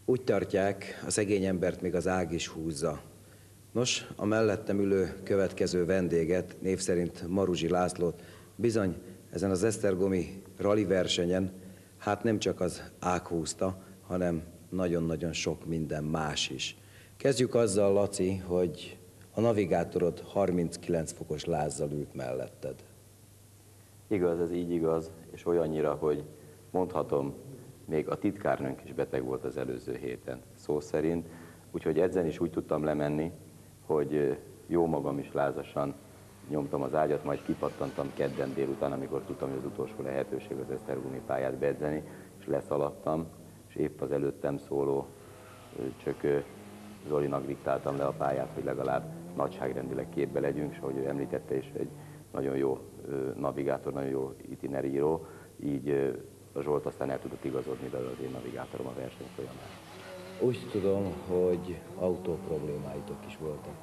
Úgy tartják, a szegény embert még az ág is húzza. Nos, a mellettem ülő következő vendéget, név szerint Maruzsi Lászlót, bizony ezen az esztergomi rali versenyen, hát nem csak az ág húzta, hanem nagyon-nagyon sok minden más is. Kezdjük azzal, Laci, hogy a navigátorod 39 fokos lázzal ült melletted. Igaz, ez így igaz, és olyannyira, hogy mondhatom, még a titkárnőnk is beteg volt az előző héten, szó szerint, úgyhogy edzen is úgy tudtam lemenni, hogy jó magam is lázasan nyomtam az ágyat, majd kipattantam kedden délután, amikor tudtam, hogy az utolsó lehetőség az esztergomi pályát beedzeni, és leszaladtam, és épp az előttem szóló Csökő Zolinak diktáltam le a pályát, hogy legalább nagyságrendileg képbe legyünk, és ahogy ő említette is, egy nagyon jó navigátor, nagyon jó itineríró, így a Zsolt aztán el tudott igazodni belőle az én navigátorom a verseny folyamán. Úgy tudom, hogy autó problémáitok is voltak.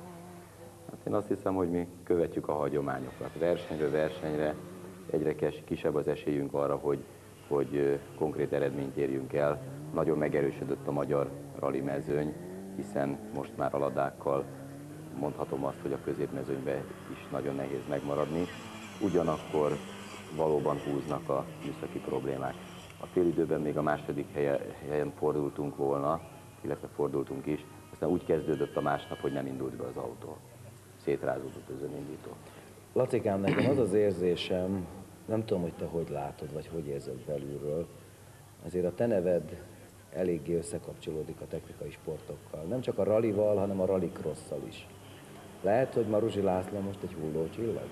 Hát én azt hiszem, hogy mi követjük a hagyományokat. Versenyről versenyre egyre kisebb az esélyünk arra, hogy konkrét eredményt érjünk el. Nagyon megerősödött a magyar rali mezőny, hiszen most már a ladákkal mondhatom azt, hogy a középmezőnyben is nagyon nehéz megmaradni. Ugyanakkor valóban húznak a műszaki problémák. A félidőben még a második helyen fordultunk volna, illetve fordultunk is, aztán úgy kezdődött a másnap, hogy nem indult be az autó. Szétrázódott az önindító. Lacikám, nekem az az érzésem, nem tudom, hogy te hogy látod, vagy hogy érzed belülről, azért a te neved eléggé összekapcsolódik a technikai sportokkal. Nem csak a rallival, hanem a rallycrosszal is. Lehet, hogy Maruzsi László most egy hullócsillag?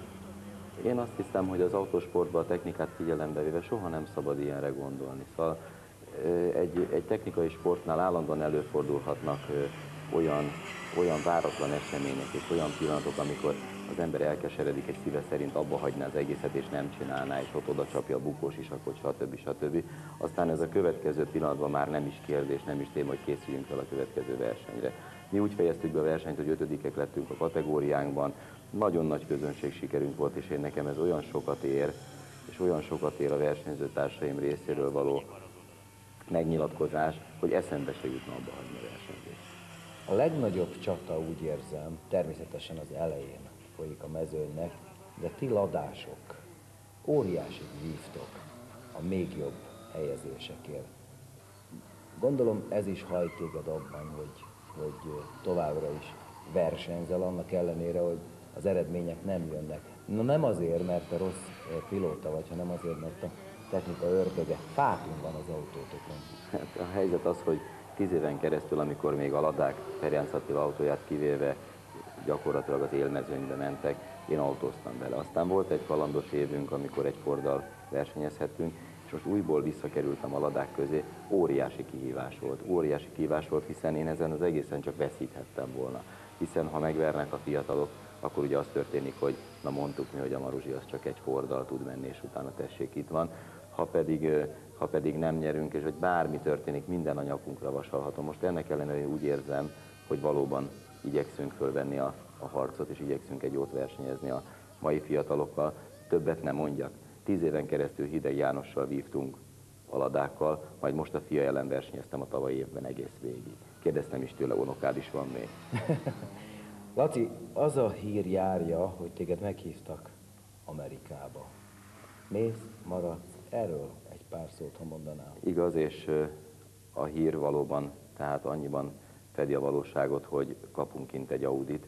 Én azt hiszem, hogy az autósportban a technikát figyelembe véve soha nem szabad ilyenre gondolni. Szóval egy technikai sportnál állandóan előfordulhatnak olyan váratlan események és olyan pillanatok, amikor az ember elkeseredik és szíve szerint abba hagyná az egészet és nem csinálná, és ott oda csapja a bukós isakot, stb. Aztán ez a következő pillanatban már nem is kérdés, nem is téma, hogy készüljünk fel a következő versenyre. Mi úgy fejeztük be a versenyt, hogy 5-ek lettünk a kategóriánkban, nagyon nagy közönség sikerünk volt, és nekem ez olyan sokat ér, és olyan sokat ér a versenyzőtársaim részéről való megnyilatkozás, hogy eszembe se jutna abba hagyni a versenyzést. A legnagyobb csata, úgy érzem, természetesen az elején folyik a mezőnynek, de ti ladások, óriási vívtok a még jobb helyezésekért. Gondolom ez is hajt téged abban, hogy továbbra is versenyzel, annak ellenére, hogy az eredmények nem jönnek. Na nem azért, mert te rossz pilóta vagy, hanem azért, mert a technika ördöge fátunk van az autótokon. Hát a helyzet az, hogy 10 éven keresztül, amikor még a ladák Ferenc Attila autóját kivéve gyakorlatilag az élmezőnybe mentek, én autóztam vele. Aztán volt egy kalandos évünk, amikor egy Forddal versenyezhettünk, és most újból visszakerültem a ladák közé. Óriási kihívás volt, hiszen én ezen az egészen csak veszíthettem volna. Hiszen ha megvernek a fiatalok, akkor ugye az történik, hogy na mondtuk mi, hogy a Maruzsi az csak egy Forddal tud menni, és utána tessék itt van. Ha pedig nem nyerünk, és hogy bármi történik, minden a nyakunkra vasalható. Most ennek ellenére úgy érzem, hogy valóban igyekszünk fölvenni a harcot, és igyekszünk egy jót versenyezni a mai fiatalokkal. Többet nem mondjak. 10 éven keresztül Hideg Jánossal vívtunk a ladákkal, majd most a fia ellen versenyeztem a tavalyi évben egész végig. Kérdeztem is tőle, unokád is van még. Laci, az a hír járja, hogy téged meghívtak Amerikába. Mész, maradsz, erről egy pár szót, ha mondanál. Igaz, és a hír valóban, tehát annyiban fedi a valóságot, hogy kapunk kint egy Audit,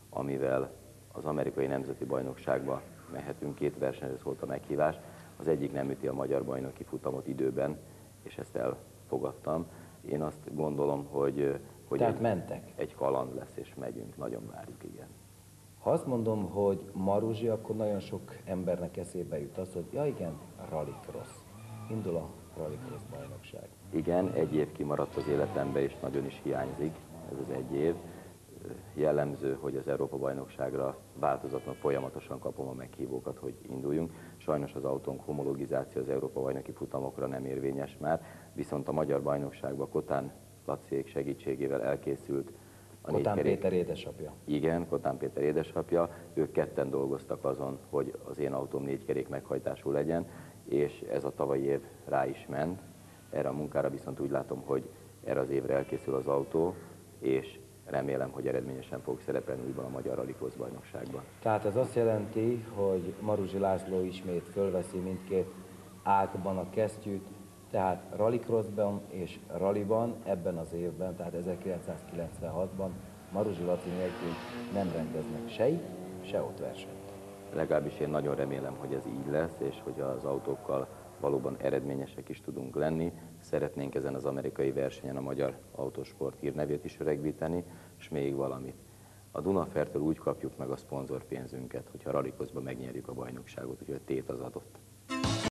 amivel az amerikai nemzeti bajnokságba mehetünk. 2 versenyre szólt a meghívás. Az egyik nem üti a magyar bajnoki futamot időben, és ezt elfogadtam. Én azt gondolom, hogy egy kaland lesz, és megyünk, nagyon várjuk, igen. Ha azt mondom, hogy Maruzsi, akkor nagyon sok embernek eszébe jut az, hogy ja igen, rallycross. Indul a rallycross bajnokság. Igen, egy év kimaradt az életembe, és nagyon is hiányzik ez az egy év. Jellemző, hogy az Európa-bajnokságra változatlan folyamatosan kapom a meghívókat, hogy induljunk. Sajnos az autónk homologizáció az Európa-bajnoki futamokra nem érvényes már, viszont a magyar bajnokságban Kotán Laciék segítségével elkészült a Kotán Péter édesapja. Igen, Kotán Péter édesapja. Ők ketten dolgoztak azon, hogy az én autóm 4 kerék meghajtású legyen, és ez a tavalyi év rá is ment. Erre a munkára viszont úgy látom, hogy erre az évre elkészül az autó, és remélem, hogy eredményesen fog szerepelni újban a Magyar Rally-Cross bajnokságban. Tehát ez azt jelenti, hogy Maruzsi László ismét fölveszi mindkét ágban a kesztyűt, tehát rallycrossban és rallyban ebben az évben, tehát 1996-ban Maruzsi Laci nélkül nem rendeznek se itt, se ott versenyt. Legalábbis én nagyon remélem, hogy ez így lesz, és hogy az autókkal valóban eredményesek is tudunk lenni. Szeretnénk ezen az amerikai versenyen a magyar autósport hírnevét is öregbíteni, és még valamit. A Dunafertől úgy kapjuk meg a szponzorpénzünket, hogyha rallycrossban megnyerjük a bajnokságot, úgyhogy tét az adott.